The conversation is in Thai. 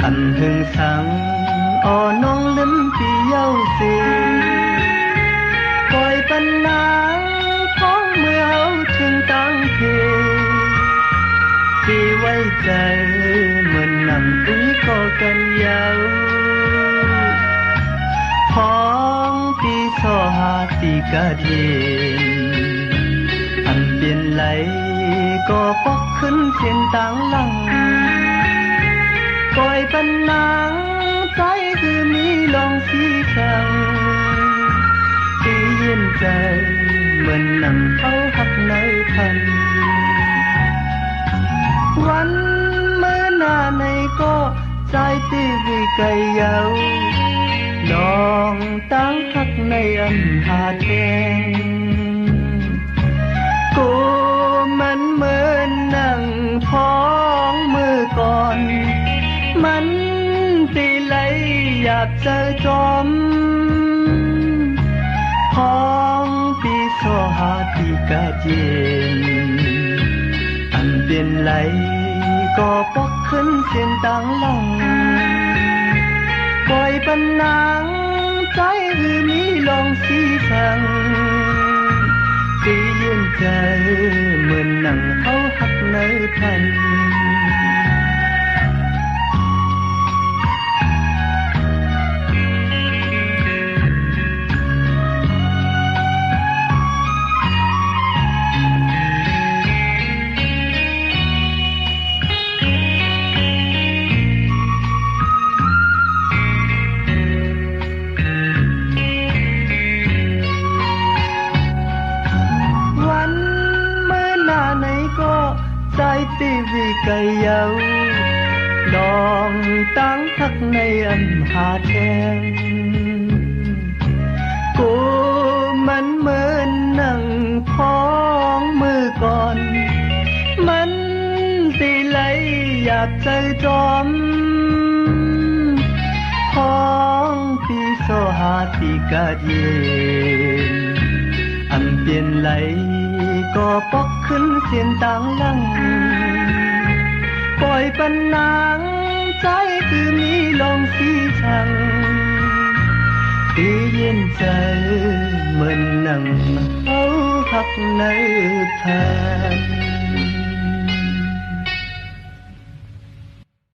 อันหึงสังอ้อน้องลืมปีเย้าสิปล่อยปันนางท้องเมื่อเฮาถึงตั้งเพสิไว้ใจเหมือนนำอุ้ยก็กันยาวท้องปีสอหาติกะเย็นอันเปลี่ยนไหลก็ปอกขึ้นเสียงต่างหลังปล่อยปันนางใจคือมีลองสีสังตีเย็นใจเหมือนนั่งเขาหักในพันวันเมื่อหน้าในก็ใจตีวิไกเยาลองตั้งหักในอันหาแทงกูมันเหมือนนั่งพ้องมือก่อนมันตีไหลหยาบเจอจอมพ้องปีโซหาติกะเย็นอันเปลี่ยนไหลก็ปอกขึ้นเสียงต่างหลังปล่อยปันนางใจคือมีลองสีสังตีเย็นใจเหมือนนั่งเขาหักในพันใจตีวิไกเยาลองตั้งหักในอันหาแทงกูมันเหมือนนั่งพ้องมือก่อนมันสิไหลหยาบใจจอมพ้องปีโซหาติกะเย็นอันเปลี่ยนไหลก็ปอกขึ้นเสียงต่างหลังปล่อยปันนางใจคือมีลองสีสังตีเย็นใจเหมือนนั่งเอาหักในแผ่น